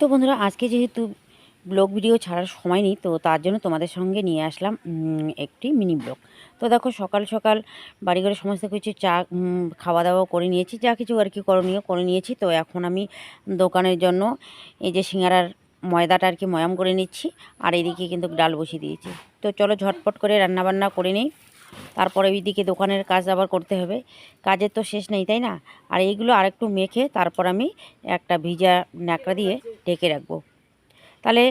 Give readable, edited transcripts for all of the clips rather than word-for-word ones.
তো বন্ধুরা, আজকে যেহেতু ব্লগ ভিডিও ছাড়ার সময় নেই, তো তার জন্য তোমাদের সঙ্গে নিয়ে আসলাম একটি মিনি ব্লগ। তো দেখো, সকাল সকাল বাড়িঘরে সমস্ত কিছু চা খাওয়া দাওয়া করে নিয়েছি, যা কিছু আর কি করণীয় করে নিয়েছি। তো এখন আমি দোকানের জন্য এই যে সিঙ্গারার ময়দাটা আর কি ময়াম করে নিচ্ছি, আর এদিকে কিন্তু ডাল বসিয়ে দিয়েছি। তো চলো ঝটপট করে রান্নাবান্না করে নিই, তারপরে ওইদিকে দোকানের কাজ আবার করতে হবে। কাজের তো শেষ নেই, তাই না? আর এইগুলো আরেকটু মেখে তারপর আমি একটা ভিজা ন্যাকড়া দিয়ে ঢেকে রাখবো, তাহলে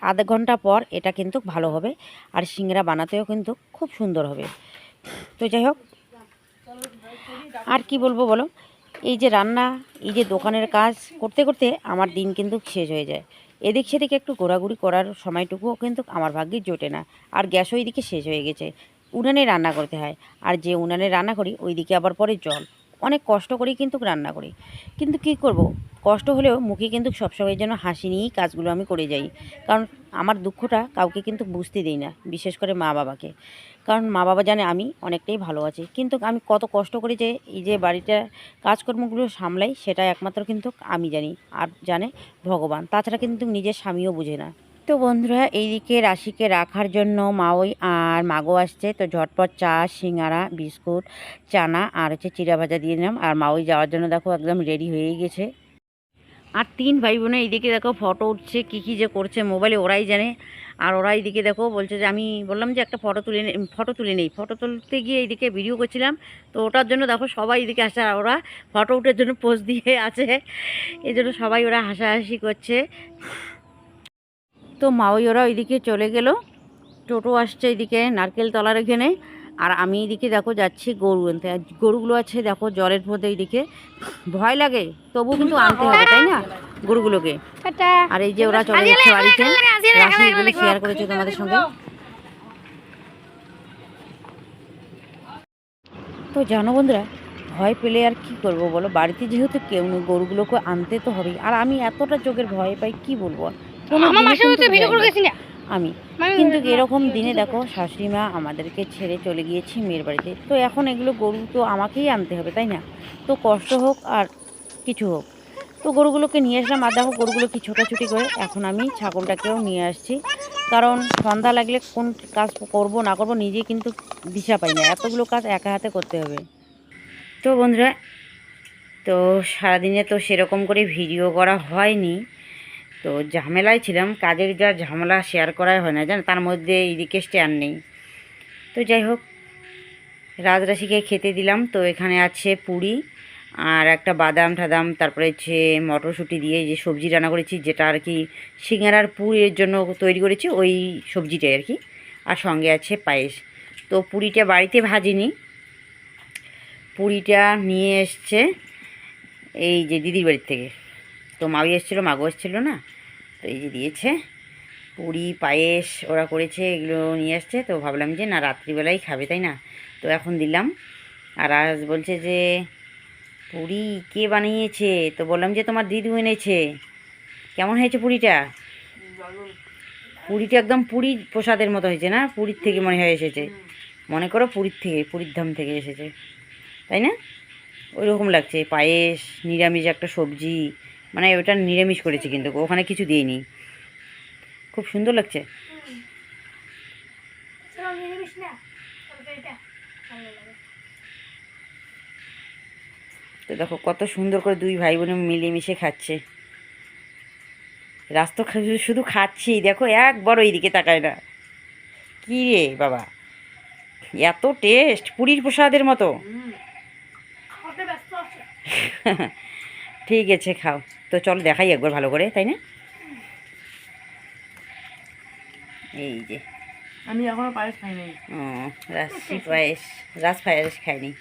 আধা ঘন্টা পর এটা কিন্তু ভালো হবে, আর সিঙ্গারা বানাতেও কিন্তু খুব সুন্দর হবে। তো যাই হোক, আর কি বলবো বলো, এই যে রান্না, এই যে দোকানের কাজ করতে করতে আমার দিন কিন্তু শেষ হয়ে যায়। এদিক সেদিক একটু ঘোরাঘুরি করার সময়টুকুও কিন্তু আমার ভাগ্যে জোটে না। আর গ্যাসও এইদিকে শেষ হয়ে গেছে, উনানে রান্না করতে হয়। আর যে উনানে রান্না করি ওইদিকে আবার পরে জল, অনেক কষ্ট করেই কিন্তু রান্না করি। কিন্তু কি করব, কষ্ট হলেও মুখে কিন্তু সবসময়ের জন্য হাসি নিয়েই কাজগুলো আমি করে যাই। কারণ আমার দুঃখটা কাউকে কিন্তু বুঝতে দিই না, বিশেষ করে মা বাবাকে। কারণ মা বাবা জানে আমি অনেকটাই ভালো আছি, কিন্তু আমি কত কষ্ট করে যে এই যে বাড়িটা কাজকর্মগুলো সামলাই, সেটা একমাত্র কিন্তু আমি জানি, আর জানে ভগবান। তাছাড়া কিন্তু নিজের স্বামীও বুঝে না। তো বন্ধুরা, এইদিকে রাশিকে রাখার জন্য মাওই আর মাগো আসছে। তো ঝটপট চা, সিঙ্গারা, বিস্কুট, চানা আর হচ্ছে চিড়া ভাজা দিয়ে নিলাম। আর মাওই যাওয়ার জন্য দেখো একদম রেডি হয়ে গেছে। আর তিন ভাই বোনে এইদিকে দেখো ফটো উঠছে, কী যে করছে মোবাইলে ওরাই জানে। আর ওরা এইদিকে দেখো বলছে যে, আমি বললাম যে একটা ফটো তুলতে গিয়ে এইদিকে ভিডিও করছিলাম। তো ওটার জন্য দেখো সবাই এদিকে আসে, আর ওরা ফটো উঠার জন্য পোজ দিয়ে আছে। এই জন্য সবাই ওরা হাসাহাসি করছে। তো মাওই ওরা ওইদিকে চলে গেল, টোটো আসছে এইদিকে নারকেল তলার এখানে। আর আমি এইদিকে দেখো যাচ্ছি গরু আনতে। গরুগুলো আছে দেখো জলের মধ্যে, এইদিকে ভয় লাগে, তবু কিন্তু আনতে হবে, তাই না, গরুগুলোকে। আর এই যে ওরা চলে যাচ্ছে বাড়িতে, রাশি এগুলো শেয়ার করেছে তোমাদের সঙ্গে। তো জানো বন্ধুরা, ভয় পেলে আর কি করব বলো, বাড়িতে যেহেতু কেউ নেই, গরুগুলোকে আনতে তো হবেই। আর আমি এতটা চোখের ভয় পাই, কি বলবো আর। কোনো আমি কিন্তু এরকম দিনে দেখো শাশুড়ি মা আমাদেরকে ছেড়ে চলে গিয়েছি মেয়ের বাড়িতে। তো এখন এগুলো গরু তো আমাকেই আনতে হবে, তাই না? তো কষ্ট হোক আর কিছু হোক, তো গরুগুলোকে নিয়ে আসলাম। আর দেখো গরুগুলো কি ছোটাছুটি করে। এখন আমি ছাগলটাকেও নিয়ে আসছি, কারণ সন্ধ্যা লাগলে কোন কাজ করব না করব নিজে কিন্তু দিশা পাই না, এতগুলো কাজ একা হাতে করতে হবে। তো বন্ধুরা, তো সারাদিনে তো সেরকম করে ভিডিও করা হয়নি, তো ঝামেলায় ছিলাম, কাজের যা ঝামেলা শেয়ার করাই হয় না জানো, তার মধ্যে এইদিকে স্ট্যান্ড নেই। তো যাই হোক, রাজরাশিকে খেতে দিলাম। তো এখানে আছে পুরি আর একটা বাদাম টাদাম, তারপরে হচ্ছে মটরশুঁটি দিয়ে যে সবজি রান্না করেছি, যেটা আর কি সিঙ্গারার পুরের জন্য তৈরি করেছি, ওই সবজিটাই আর কি। আর সঙ্গে আছে পায়েস। তো পুরিটা বাড়িতে ভাজিনি, পুরিটা নিয়ে এসছে এই যে দিদির বাড়ির থেকে। তো মাও এসেছিলো, মাগো এসেছিলো না, তো এই যে দিয়েছে পুরি পায়েস ওরা করেছে, এগুলো নিয়ে আসছে। তো ভাবলাম যে না, রাত্রিবেলাই খাবে, তাই না? তো এখন দিলাম। আর আজ বলছে যে পুরি কে বানিয়েছে? তো বললাম যে তোমার দিদি এনেছে। কেমন হয়েছে পুরিটা? পুরিটা একদম পুরী প্রসাদের মতো হয়েছে না? পুরীর থেকে মনে হয় এসেছে, মনে করো পুরীর থেকে, পুরীর ধাম থেকে এসেছে, তাই না? ওই রকম লাগছে। পায়েস, নিরামিষ একটা সবজি, মানে ওটা নিরামিষ করেছে, কিন্তু ওখানে কিছু দিইনি। খুব সুন্দর লাগছে। তো দেখো কত সুন্দর করে দুই ভাই বোনে মিলেমিশে খাচ্ছে। রাস্তা শুধু খাচ্ছি, দেখো একবার ওই দিকে তাকায় না। কী রে বাবা, এত টেস্ট, পুরীর প্রসাদের মতো। ঠিক আছে, খাও। তো চল দেখাই একবার ভালো করে, তাই না? এই যে আমি এখনো পায়েস খাই নাই। ও, রাশি পায়েস, পায়েস খাইনি,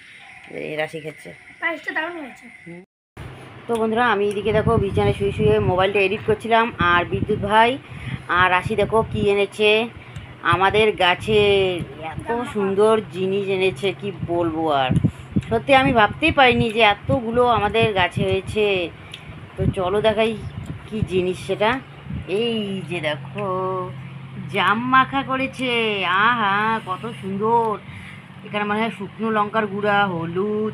রাশি খাচ্ছে। পায়েসটা দারুণ হয়েছে। তো বন্ধুরা, আমি এদিকে দেখো বিছানায় শুয়ে শুয়ে মোবাইলটা এডিট করছিলাম, আর বিদ্যুৎ ভাই আর রাশি দেখো কি এনেছে আমাদের গাছে। এত সুন্দর জিনিস এনেছে, কি বলবো আর। সত্যি আমি ভাবতেই পারিনি যে এতগুলো আমাদের গাছে হয়েছে। তো চলো দেখাই কি জিনিস সেটা। এই যে দেখো, জাম মাখা করেছে। আহা, কত সুন্দর। এখানে মনে হয় শুকনো লঙ্কার গুঁড়া, হলুদ,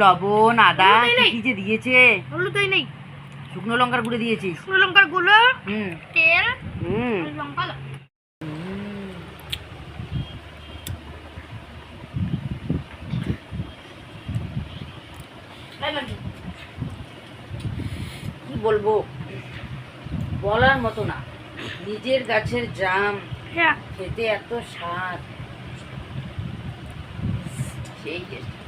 লবণ, আদা, কি যে দিয়েছে। হলুদই নেই, শুকনো লঙ্কার গুঁড়ো দিয়েছি। শুকনো লঙ্কার গুঁড়ো, হুম তেল, হুম আর লঙ্কা। কি বলবো, বলার মতো না। নিজের গাছের জাম হ্যাঁ, খেতে এত স্বাদ, সেই টেস্ট।